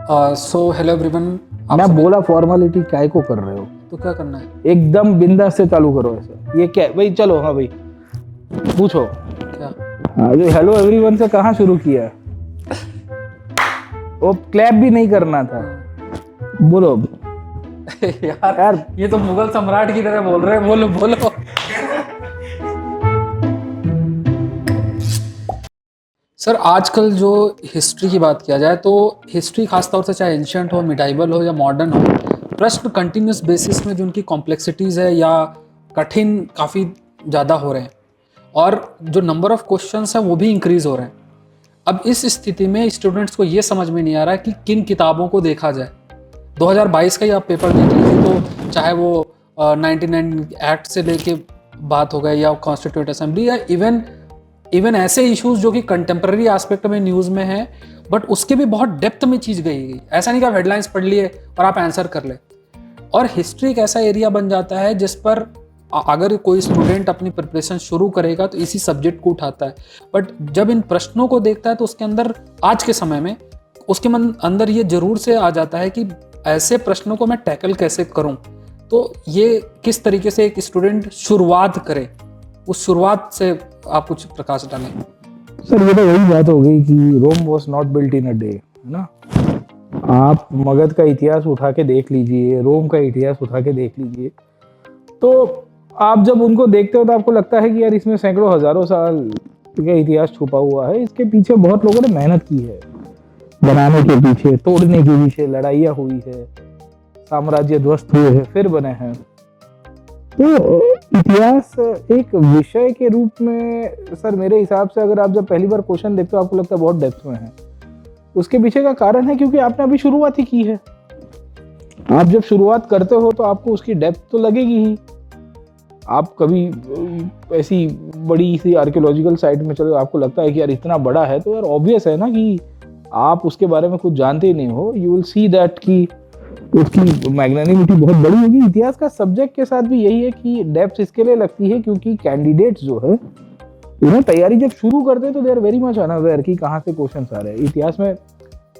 So hello everyone. मैं बोला formality काय को कर रहे हो? तो क्या करना है? एकदम बिंदास से चालू करो ऐसा। ये क्या भाई? चलो हाँ भाई पूछो। क्या? हाँ, जो हेलो एवरीवन से कहाँ शुरू किया? वो क्लैप भी नहीं करना था। बोलो यार ये तो मुगल सम्राट की तरह बोल रहे हैं। बोलो बोलो। सर आजकल जो हिस्ट्री की बात किया जाए तो हिस्ट्री खासतौर से चाहे एंशियंट हो, मिडाइवल हो या मॉडर्न हो, प्रश्न कंटिन्यूस बेसिस में जो उनकी कॉम्प्लेक्सिटीज़ है या कठिन काफ़ी ज़्यादा हो रहे हैं और जो नंबर ऑफ क्वेश्चंस हैं वो भी इंक्रीज हो रहे हैं। अब इस स्थिति में स्टूडेंट्स को ये समझ में नहीं आ रहा कि किन किताबों को देखा जाए। 2022 का ही आप पेपर देख लीजिए तो चाहे वो 99 एक्ट से लेके बात हो गई या कॉन्स्टिट्यूंट असेंबली या इवन ऐसे इश्यूज जो कि कंटेम्प्रेरी एस्पेक्ट में न्यूज़ में है, बट उसके भी बहुत डेप्थ में चीज़ गई। ऐसा नहीं कि आप हेडलाइंस पढ़ लिए और आप आंसर कर ले। और हिस्ट्री एक ऐसा एरिया बन जाता है जिस पर अगर कोई स्टूडेंट अपनी प्रिपरेशन शुरू करेगा तो इसी सब्जेक्ट को उठाता है, बट जब इन प्रश्नों को देखता है तो उसके अंदर आज के समय में उसके मन अंदर ये जरूर से आ जाता है कि ऐसे प्रश्नों को मैं टैकल कैसे करूं। तो ये किस तरीके से एक स्टूडेंट शुरुआत करे, उस शुरुआत से आप कुछ प्रकाश डालें। सर, ये तो वही बात हो गई कि Rome was not built in a day, है ना। आप मगध का इतिहास उठा के देख लीजिए, रोम का इतिहास उठा के देख लीजिए, तो आप जब उनको देखते हो तो आपको लगता है कि यार इसमें सैकड़ों हजारों साल का इतिहास छुपा हुआ है। इसके पीछे बहुत लोगों ने मेहनत की है, बनाने के पीछे, तोड़ने के पीछे लड़ाइयाँ हुई है, साम्राज्य ध्वस्त हुए हैं, फिर बने हैं। तो इतिहास एक विषय के रूप में सर मेरे हिसाब से अगर आप जब पहली बार क्वेश्चन देखते हो आपको लगता है बहुत डेप्थ में है। उसके पीछे का कारण है क्योंकि आपने अभी शुरुआत ही की है। आप जब शुरुआत करते हो तो आपको उसकी डेप्थ तो लगेगी ही। आप कभी ऐसी बड़ी सी आर्कियोलॉजिकल साइट में चलो, आपको लगता है कि यार इतना बड़ा है तो यार ऑब्वियस है ना कि आप उसके बारे में कुछ जानते ही नहीं हो। यू विल सी दैट कि उसकी मैग्नानिमिटी बहुत बड़ी होगी। इतिहास का सब्जेक्ट के साथ भी यही है कि डेप्थ इसके लिए लगती है क्योंकि कैंडिडेट्स जो है उन्हें तैयारी जब शुरू करते हैं तो they are very much unaware कि कहाँ से क्वेश्चन आ रहे हैं। इतिहास में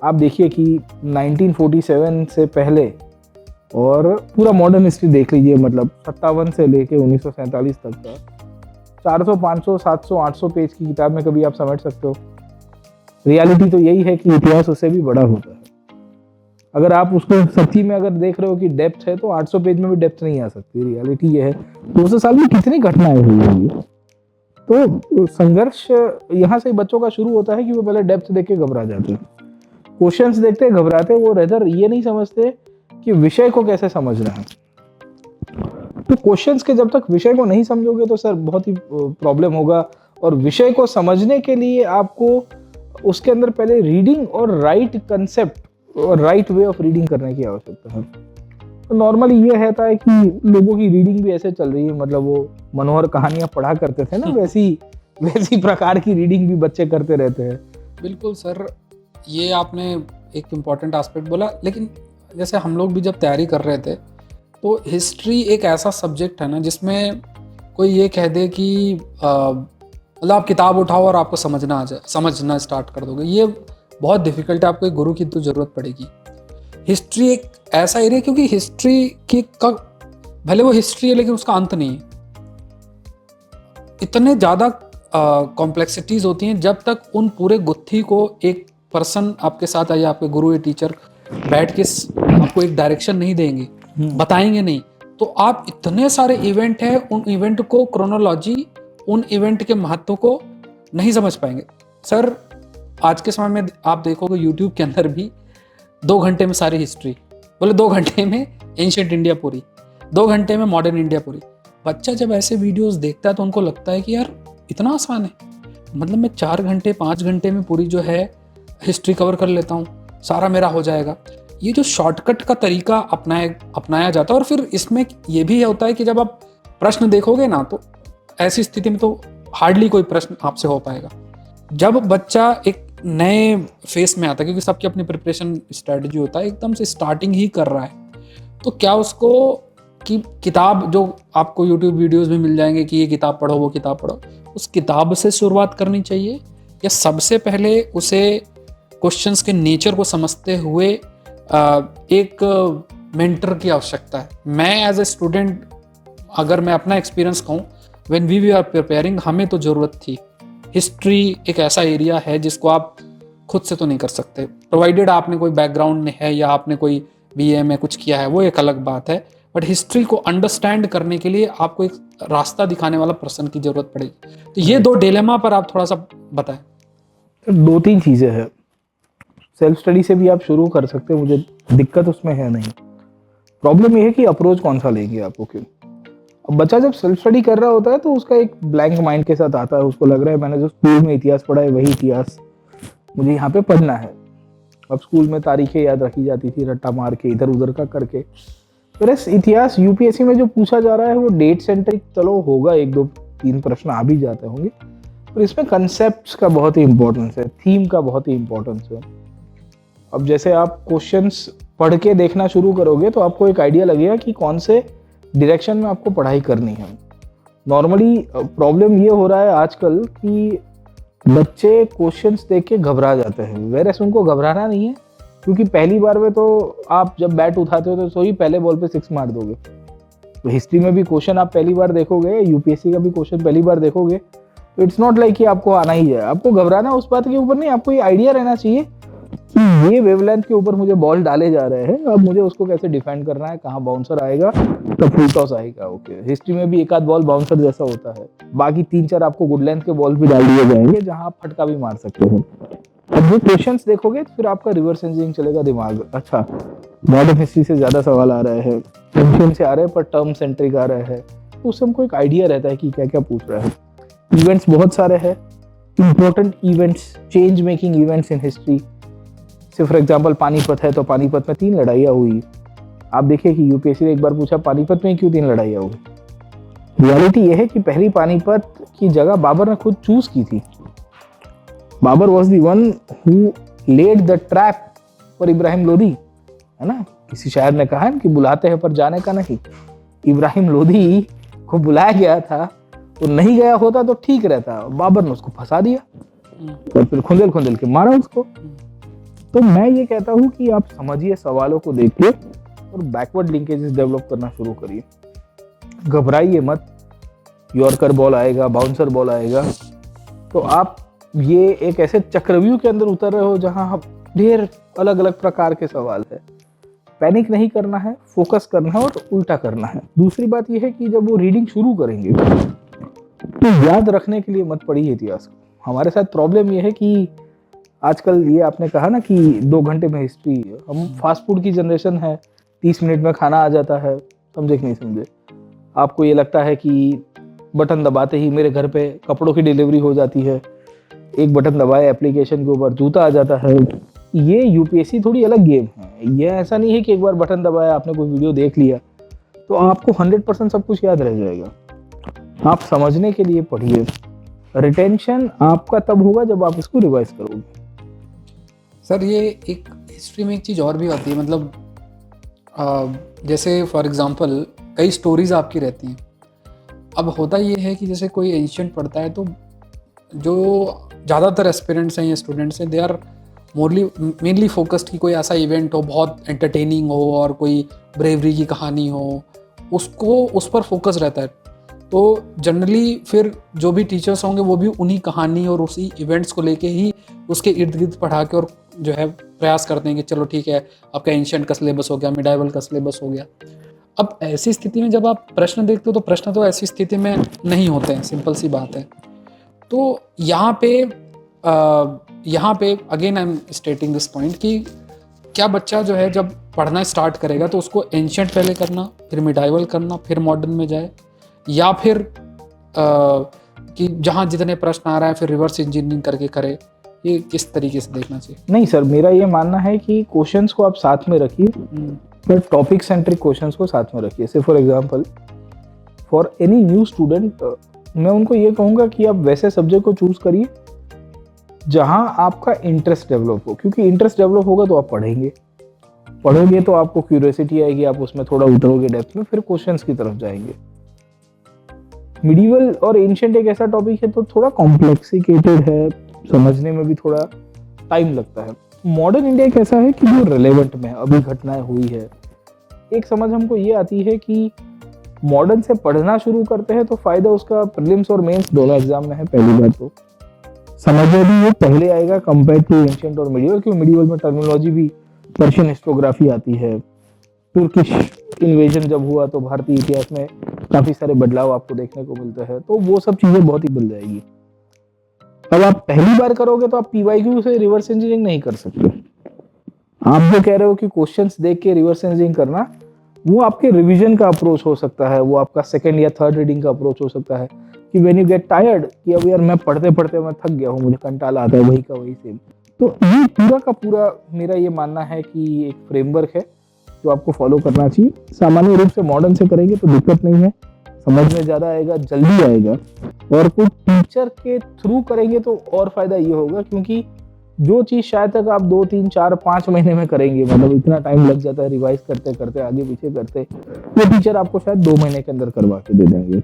आप देखिए कि 1947 से पहले और पूरा मॉडर्न हिस्ट्री देख लीजिए, मतलब 57 से लेके 1947 तक का 400, 500, 700, 800 पेज की किताब में कभी आप समझ सकते हो? रियलिटी तो यही है कि इतिहास उससे भी बड़ा होता है। अगर आप उसको सच्ची में अगर देख रहे हो कि डेप्थ है तो 800 पेज में भी डेप्थ नहीं आ सकती। रियलिटी ये है 200 साल में कितनी घटनाएं हुई होंगी। तो संघर्ष यहाँ से बच्चों का शुरू होता है कि वो पहले डेप्थ देख के घबरा जाते हैं, क्वेश्चंस देखते घबराते, वो रेदर ये नहीं समझते कि विषय को कैसे समझना है। तो क्वेश्चंस के जब तक विषय को नहीं समझोगे तो सर बहुत ही प्रॉब्लम होगा। और विषय को समझने के लिए आपको उसके अंदर पहले रीडिंग और राइट कंसेप्ट और राइट वे ऑफ रीडिंग करने की आवश्यकता है। तो नॉर्मली ये रहता है कि लोगों की रीडिंग भी ऐसे चल रही है, मतलब वो मनोहर कहानियां पढ़ा करते थे ना, वैसी प्रकार की रीडिंग भी बच्चे करते रहते हैं। बिल्कुल सर, ये आपने एक इम्पॉर्टेंट एस्पेक्ट बोला। लेकिन जैसे हम लोग भी जब तैयारी कर रहे थे तो हिस्ट्री एक ऐसा सब्जेक्ट है ना जिसमें कोई ये कह दे कि मतलब आप किताब उठाओ और आपको समझना स्टार्ट कर दोगे, ये बहुत डिफिकल्ट है। आपको एक गुरु की तो ज़रूरत पड़ेगी। हिस्ट्री एक ऐसा एरिया क्योंकि हिस्ट्री की भले वो हिस्ट्री है लेकिन उसका अंत नहीं है। इतने ज़्यादा कॉम्प्लेक्सिटीज़ होती हैं जब तक उन पूरे गुत्थी को एक पर्सन आपके साथ आइए, आपके गुरु या टीचर बैठ के आपको एक डायरेक्शन नहीं देंगे, बताएंगे नहीं, तो आप इतने सारे इवेंट हैं, उन इवेंट को क्रोनोलॉजी, उन इवेंट के महत्व को नहीं समझ पाएंगे। सर आज के समय में आप देखोगे यूट्यूब के अंदर भी 2 घंटे में सारी हिस्ट्री, बोले 2 घंटे में एंशिएंट इंडिया पूरी, 2 घंटे में मॉडर्न इंडिया पूरी। बच्चा जब ऐसे वीडियोस देखता है तो उनको लगता है कि यार इतना आसान है, मतलब मैं 4 घंटे 5 घंटे में पूरी जो है हिस्ट्री कवर कर लेता हूँ, सारा मेरा हो जाएगा। ये जो शॉर्टकट का तरीका अपनाया जाता है। और फिर इसमें ये भी होता है कि जब आप प्रश्न देखोगे ना तो ऐसी स्थिति में तो हार्डली कोई प्रश्न आपसे हो पाएगा। जब बच्चा एक नए फेस में आता है, क्योंकि सबकी अपनी प्रिपरेशन स्ट्रेटजी होता है, एकदम से स्टार्टिंग ही कर रहा है, तो क्या उसको कि किताब जो आपको यूट्यूब वीडियोस में मिल जाएंगे कि ये किताब पढ़ो वो किताब पढ़ो, उस किताब से शुरुआत करनी चाहिए या सबसे पहले उसे क्वेश्चंस के नेचर को समझते हुए एक मेंटर की आवश्यकता है। मैं एज ए स्टूडेंट, अगर मैं अपना एक्सपीरियंस कहूँ, व्हेन वी आर प्रिपेयरिंग, हमें तो ज़रूरत थी। हिस्ट्री एक ऐसा एरिया है जिसको आप खुद से तो नहीं कर सकते, प्रोवाइडेड आपने कोई बैकग्राउंड है या आपने कोई बीए में कुछ किया है, वो एक अलग बात है। बट हिस्ट्री को अंडरस्टैंड करने के लिए आपको एक रास्ता दिखाने वाला पर्सन की जरूरत पड़ेगी। तो ये दो डिलेमा पर आप थोड़ा सा बताएं। दो तीन चीज़ें हैं। सेल्फ स्टडी से भी आप शुरू कर सकते हैं, मुझे दिक्कत उसमें है नहीं। प्रॉब्लम ये है कि अप्रोच कौन सा लेंगे आपको। क्यों? अब बच्चा जब सेल्फ स्टडी कर रहा होता है तो उसका एक ब्लैंक माइंड के साथ आता है, उसको लग रहा है मैंने जो स्कूल में इतिहास पढ़ा है वही इतिहास मुझे यहाँ पे पढ़ना है। अब स्कूल में तारीखें याद रखी जाती थी रट्टा मार के, इधर उधर का करके। फिर इतिहास यूपीएससी में जो पूछा जा रहा है वो डेट सेंट्रिक, चलो होगा, एक दो तीन प्रश्न आ भी जाते होंगे, पर इसमें कंसेप्ट का बहुत ही इंपॉर्टेंस है, थीम का बहुत ही इंपॉर्टेंस है। अब जैसे आप क्वेश्चंस पढ़ के देखना शुरू करोगे तो आपको एक आइडिया लगेगा कि कौन से डायरेक्शन में आपको पढ़ाई करनी है। नॉर्मली प्रॉब्लम ये हो रहा है आजकल कि बच्चे क्वेश्चंस देख के घबरा जाते हैं, वेरस उनको घबराना नहीं है, क्योंकि पहली बार में तो आप जब बैट उठाते हो तो सॉरी पहले बॉल पे 6 मार दोगे। तो हिस्ट्री में भी क्वेश्चन आप पहली बार देखोगे, यूपीएससी का भी क्वेश्चन पहली बार देखोगे, तो इट्स नॉट लाइक कि आपको आना ही है। आपको घबराना उस बात के ऊपर नहीं, आपको ये आइडिया रहना चाहिए कि ये वेवलेंथ के ऊपर मुझे बॉल डाले जा रहे हैं, अब मुझे उसको कैसे डिफेंड करना है, कहाँ बाउंसर आएगा, तो फुल टॉस आएगा। ओके, हिस्ट्री में भी एक आध बॉल बाउंसर जैसा होता है, बाकी 3-4 आपको गुड लेंथ के बॉल भी डाल दिए जाएंगे जहां आप फटका भी मार सकते हो। अब वो क्वेश्चंस देखोगे तो फिर आपका रिवर्स इंजीनियरिंग चलेगा दिमाग। अच्छा, मॉडर्न हिस्ट्री से ज्यादा सवाल आ रहे हैं, एंशिएंट से आ रहे हैं, पर टर्म सेंट्रिक आ रहे हैं, तो उससे हमको एक आइडिया रहता है कि क्या क्या पूछ रहा है। इवेंट्स बहुत सारे हैं, important events, change making events in history. से फॉर एग्जाम्पल पानीपत है तो पानीपत में 3 लड़ाइयाँ हुई। आप देखिए कि यूपीएससी ने एक बार पूछा पानीपत में क्यों 3 लड़ाइयाँ हुई। रियलिटी यह है कि पहली पानीपत की जगह बाबर ने खुद चूज की थी। Babur was the one who led the trap for Ibrahim Lodi, है ना। किसी शायर ने कहा है कि बुलाते हैं पर जाने का नहीं। इब्राहिम लोधी को बुलाया गया था, वो नहीं गया होता तो ठीक रहता, बाबर ने उसको फंसा दिया और फिर खुंदेल खुंदेल के मारा उसको। तो मैं ये कहता हूँ कि आप समझिए सवालों को देखिए और बैकवर्ड लिंकेजेस डेवलप करना शुरू करिए। घबराइए मत, यॉर्कर बॉल आएगा, बाउंसर बॉल आएगा, तो आप ये एक ऐसे चक्रव्यूह के अंदर उतर रहे हो जहां ढेर अलग अलग प्रकार के सवाल है। पैनिक नहीं करना है, फोकस करना है और उल्टा करना है। दूसरी बात यह है कि जब वो रीडिंग शुरू करेंगे तो याद रखने के लिए मत पढ़िए इतिहास को। हमारे साथ प्रॉब्लम यह है कि आजकल ये आपने कहा ना कि 2 घंटे में हिस्ट्री, हम फास्ट फूड की जनरेशन है, 30 मिनट में खाना आ जाता है, समझे कि नहीं समझे। आपको ये लगता है कि बटन दबाते ही मेरे घर पे कपड़ों की डिलीवरी हो जाती है, एक बटन दबाए एप्लीकेशन के ऊपर जूता आ जाता है। ये यूपीएससी थोड़ी अलग गेम है। ये ऐसा नहीं है कि एक बार बटन दबाया, आपने कोई वीडियो देख लिया तो आपको 100% सब कुछ याद रह जाएगा। आप समझने के लिए पढ़िए। रिटेंशन आपका तब होगा जब आप इसको रिवाइज करोगे। सर, ये एक हिस्ट्री में एक चीज़ और भी आती है, मतलब जैसे फॉर एग्जांपल कई स्टोरीज आपकी रहती हैं। अब होता ये है कि जैसे कोई एंशिएंट पढ़ता है तो जो ज़्यादातर एस्पिरेंट्स हैं या स्टूडेंट्स हैं, दे आर मेनली फोकस्ड कि कोई ऐसा इवेंट हो, बहुत एंटरटेनिंग हो और कोई ब्रेवरी की कहानी हो, उसको उस पर फोकस रहता है। तो जनरली फिर जो भी टीचर्स होंगे वो भी उन्हीं कहानी और उसी इवेंट्स को लेके ही उसके इर्द गिर्द पढ़ा के और जो है प्रयास करते हैं कि चलो ठीक है, आपका एंशिएंट का सिलेबस हो गया, मिडाइवल का सिलेबस हो गया। अब ऐसी स्थिति में जब आप प्रश्न देखते हो तो प्रश्न तो ऐसी स्थिति में नहीं होते हैं, सिंपल सी बात है। तो यहाँ पे again I am स्टेटिंग this point कि क्या बच्चा जो है जब पढ़ना स्टार्ट करेगा तो उसको एंशिएंट पहले करना, फिर मिडाइवल करना, फिर मॉडर्न में जाए, या फिर कि जहाँ जितने प्रश्न आ रहा है फिर रिवर्स इंजीनियरिंग करके करे। ये किस तरीके से देखना चाहिए? नहीं सर, मेरा ये मानना है कि क्वेश्चंस को आप साथ में रखिए, पर टॉपिक सेंट्रिक क्वेश्चंस को साथ में रखिए। से for example for any new student मैं उनको ये कहूँगा कि आप वैसे सब्जेक्ट को चूज करिए जहां आपका इंटरेस्ट डेवलप हो, क्योंकि इंटरेस्ट डेवलप होगा तो आप पढ़ोगे तो आपको क्यूरियोसिटी आएगी, आप उसमें थोड़ा उतरोगे डेप्थ में, फिर क्वेश्चंस की तरफ जाएंगे। मिडिवल और एंशिएंट एक ऐसा टॉपिक है तो थोड़ा कॉम्प्लेक्सिकेटेड है, समझने में भी थोड़ा टाइम लगता है। मॉडर्न इंडिया एक ऐसा है कि जो रिलेवेंट में अभी घटनाएं हुई है, एक समझ हमको ये आती है कि मॉडर्न से पढ़ना शुरू करते हैं तो फायदा उसका प्रीलिम्स और मेंस दोनों एग्जाम में है। पहली बात तो समझ में भी ये पहले आएगा कंपेयर टू एंशिएंट और मिडिवल, क्योंकि मिडिवल में टर्मिनोलॉजी भी पर्शियन हिस्टोग्राफी आती है। तुर्किश इन्वेजन जब हुआ तो भारतीय इतिहास में काफी सारे बदलाव आपको देखने को मिलते हैं, तो वो सब चीजें बहुत ही बदल जाएगी। अब आप पहली बार करोगे तो आप पीवाईक्यू से रिवर्स इंजीनियरिंग नहीं कर सकते। आप जो कह रहे हो कि क्वेश्चंस देख के रिवर्स इंजीनियरिंग करना, वो आपके रिवीजन का अप्रोच हो सकता है, वो आपका सेकंड या थर्ड रीडिंग का अप्रोच हो सकता है कि व्हेन यू गेट टायर्ड कि अब यार मैं पढ़ते पढ़ते मैं थक गया हूँ, मुझे कंटाला आता है वही का वही सेम। तो ये पूरा का पूरा मेरा ये मानना है कि एक फ्रेमवर्क है जो आपको फॉलो करना चाहिए। सामान्य रूप से मॉडर्न से करेंगे तो दिक्कत नहीं है, समझ में ज़्यादा आएगा, जल्दी आएगा। और कोई टीचर के थ्रू करेंगे तो और फायदा ये होगा, क्योंकि जो चीज़ शायद तक आप 2, 3, 4, 5 महीने में करेंगे, मतलब इतना टाइम लग जाता है रिवाइज करते करते आगे पीछे करते, वो टीचर आपको शायद 2 महीने के अंदर करवा के दे देंगे।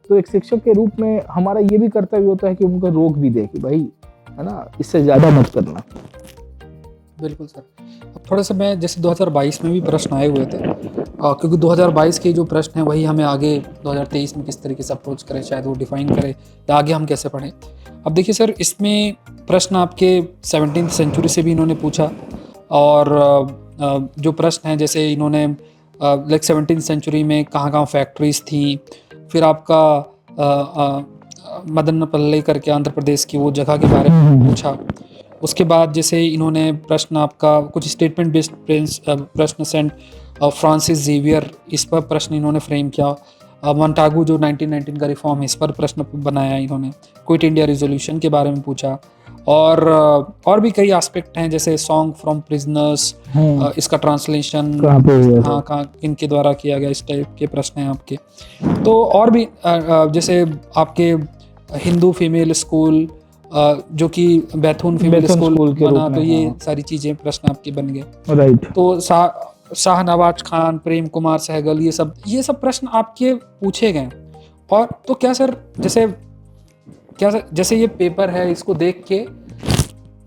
तो एक शिक्षक के रूप में हमारा ये भी कर्तव्य होता है कि उनको रोक भी दे कि भाई है ना, इससे ज़्यादा मत करना। बिल्कुल सर। अब थोड़ा सा मैं जैसे 2022 में भी प्रश्न आए हुए थे, क्योंकि 2022 के जो प्रश्न हैं वही हमें आगे 2023 में किस तरीके से अप्रोच करें, शायद वो डिफाइन करें या आगे हम कैसे पढ़ें। अब देखिए सर, इसमें प्रश्न आपके 17वीं सेंचुरी से भी इन्होंने पूछा, और जो प्रश्न हैं जैसे इन्होंने लाइक 17वीं सेंचुरी में कहाँ कहाँ फैक्ट्रीज थी, फिर आपका मदनपल्ली करके आंध्र प्रदेश की वो जगह के बारे में पूछा। उसके बाद जैसे इन्होंने प्रश्न आपका कुछ स्टेटमेंट बेस्ड प्रश्न सेंट फ्रांसिस जेवियर, इस पर प्रश्न इन्होंने फ्रेम किया। मोंटागू जो 1919 का रिफॉर्म है, इस पर प्रश्न बनाया इन्होंने। क्विट इंडिया रिजोल्यूशन के बारे में पूछा, और भी कई एस्पेक्ट हैं जैसे सॉन्ग फ्रॉम प्रिजनर्स, इसका ट्रांसलेशन कहाँ इनके द्वारा किया गया, इस टाइप के प्रश्न हैं आपके। तो और भी जैसे आपके हिंदू फीमेल स्कूल, जो कि बैथून फीमेल स्कूल बना, तो ये सारी चीज़ें प्रश्न आपके बन गए। राइट। तो शाहनवाज खान, प्रेम कुमार सहगल, ये सब प्रश्न आपके पूछे गए। और तो क्या सर, जैसे ये पेपर है, इसको देख के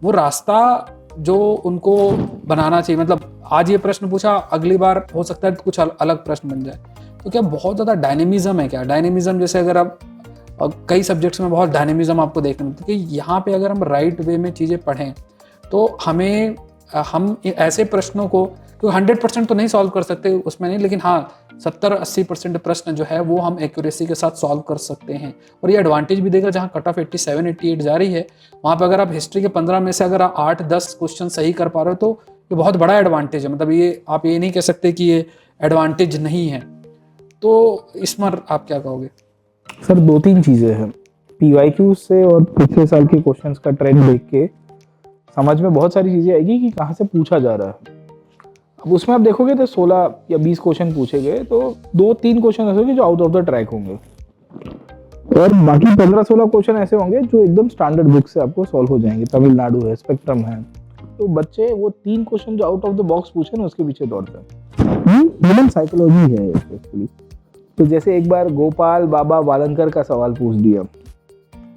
वो रास्ता जो उनको बनाना चाहिए, मतलब आज ये प्रश्न पूछा, अगली बार हो सकता है कुछ अलग प्रश्न बन जाए, तो क्या बहुत ज़्यादा डायनेमिज्म है क्या? डायनेमिज्म जैसे अगर आप कई सब्जेक्ट्स में बहुत डायनेमिज्म आपको देखने मिलता है कि यहाँ पे अगर हम राइट वे में चीज़ें पढ़ें तो हम ऐसे प्रश्नों को तो 100% तो नहीं सॉल्व कर सकते उसमें नहीं, लेकिन हाँ 70-80% प्रश्न जो है वो हम एक्यूरेसी के साथ सॉल्व कर सकते हैं। और ये एडवांटेज भी देगा, जहाँ कट ऑफ 87-88 जा रही है, वहाँ पर अगर आप हिस्ट्री के 15 में से अगर आप 8-10 क्वेश्चन सही कर पा रहे हो तो ये बहुत बड़ा एडवांटेज है। मतलब ये आप ये नहीं कह सकते कि ये एडवांटेज नहीं है। तो इस पर आप क्या कहोगे? सर 2-3 चीज़ें हैं। पीवाईक्यू से और पिछले साल के क्वेश्चंस का ट्रेंड देख के समझ में बहुत सारी चीज़ें आएगी कि कहाँ से पूछा जा रहा है। अब उसमें आप देखोगे तो 16 या 20 क्वेश्चन पूछे गए, तो 2-3 क्वेश्चन ऐसे होंगे जो आउट ऑफ द ट्रैक होंगे, और बाकी 15-16 क्वेश्चन ऐसे होंगे जो एकदम स्टैंडर्ड बुक से आपको सॉल्व हो जाएंगे। तमिलनाडु है, स्पेक्ट्रम है, तो बच्चे वो 3 क्वेश्चन जो आउट ऑफ द बॉक्स पूछे ना उसके पीछे दौड़ते हैं। ह्यूमन साइकोलॉजी है एक्चुअली। तो जैसे एक बार गोपाल बाबा वालंकर का सवाल पूछ दिया,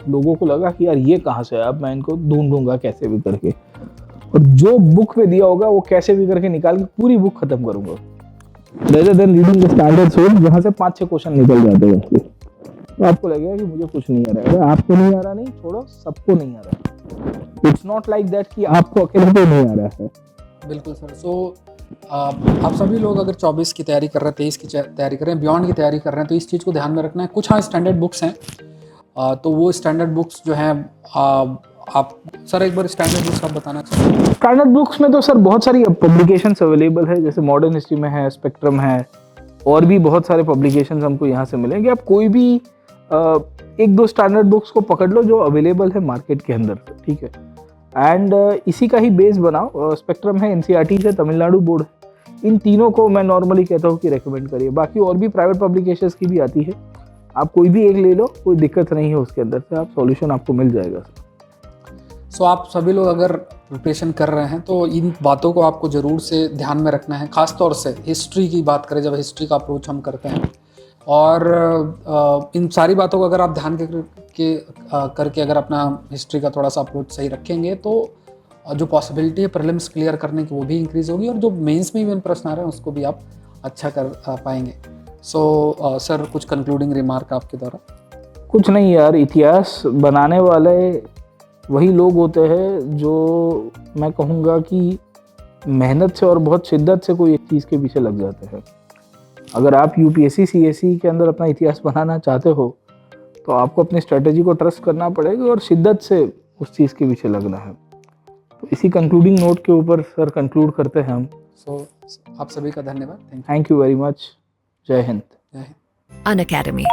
लोगों को लगा कि यार ये कहाँ से है, अब मैं इनको ढूंढूंगा कैसे भी करके, और जो बुक में दिया होगा वो कैसे भी करके निकाल के पूरी बुक खत्म करूंगा, rather than reading the standard source जहाँ से 5-6 क्वेश्चन निकल जाते हैं। तो आपको लगेगा कि मुझे कुछ नहीं आ रहा है। अगर आपको नहीं आ रहा, नहीं छोड़ो, सबको नहीं आ रहा है। इट्स नॉट लाइक दैट कि आपको अकेले को नहीं आ रहा है। बिल्कुल सर। सो आप सभी लोग अगर 24 की तैयारी कर रहे हैं, 23 की तैयारी कर रहे हैं, बियॉन्ड की तैयारी कर रहे हैं, तो इस चीज़ को ध्यान में रखना है। कुछ हाँ स्टैंडर्ड बुक्स हैं, तो वो स्टैंडर्ड बुक्स जो हैं, आप सर एक बार स्टैंडर्ड बुक्स आप बताना चाहिए। स्टैंडर्ड बुक्स में तो सर बहुत सारी पब्लिकेशंस अवेलेबल है, जैसे मॉडर्न हिस्ट्री में है, स्पेक्ट्रम है, और भी बहुत सारे पब्लिकेशंस हमको यहाँ से मिलेंगे। आप कोई भी 1-2 स्टैंडर्ड बुक्स को पकड़ लो जो अवेलेबल है मार्केट के अंदर, ठीक है, एंड इसी का ही बेस बनाओ। स्पेक्ट्रम है, एनसीईआरटी है, तमिलनाडु बोर्ड है, इन तीनों को मैं नॉर्मली कहता हूँ कि रेकमेंड करिए। बाकी और भी प्राइवेट पब्लिकेशंस की भी आती है, आप कोई भी एक ले लो, कोई दिक्कत नहीं है, उसके अंदर से आप सॉल्यूशन आपको मिल जाएगा। सो आप सभी लोग अगर प्रिपरेशन कर रहे हैं तो इन बातों को आपको ज़रूर से ध्यान में रखना है। ख़ास तौर से हिस्ट्री की बात करें, जब हिस्ट्री का अप्रोच हम करते हैं, और इन सारी बातों को अगर आप ध्यान करके अगर अपना हिस्ट्री का थोड़ा सा अप्रोच सही रखेंगे तो और जो पॉसिबिलिटी है प्रीलिम्स क्लियर करने की वो भी इंक्रीज होगी, और जो मेंस में भी प्रश्न आ रहे हैं उसको भी आप अच्छा कर पाएंगे। सो सर कुछ कंक्लूडिंग रिमार्क आपके द्वारा? कुछ नहीं यार, इतिहास बनाने वाले वही लोग होते हैं जो मैं कहूँगा कि मेहनत से और बहुत शिद्दत से कोई एक चीज़ के पीछे लग जाते हैं। अगर आप यूपीएससी सीएससी के अंदर अपना इतिहास बनाना चाहते हो तो आपको अपनी स्ट्रेटेजी को ट्रस्ट करना पड़ेगा और शिद्दत से उस चीज़ के पीछे लगना है। तो इसी कंक्लूडिंग नोट के ऊपर सर कंक्लूड करते हैं हम। सो आप सभी का धन्यवाद। Thank you very much. जय हिंद। जय हिंद। Unacademy.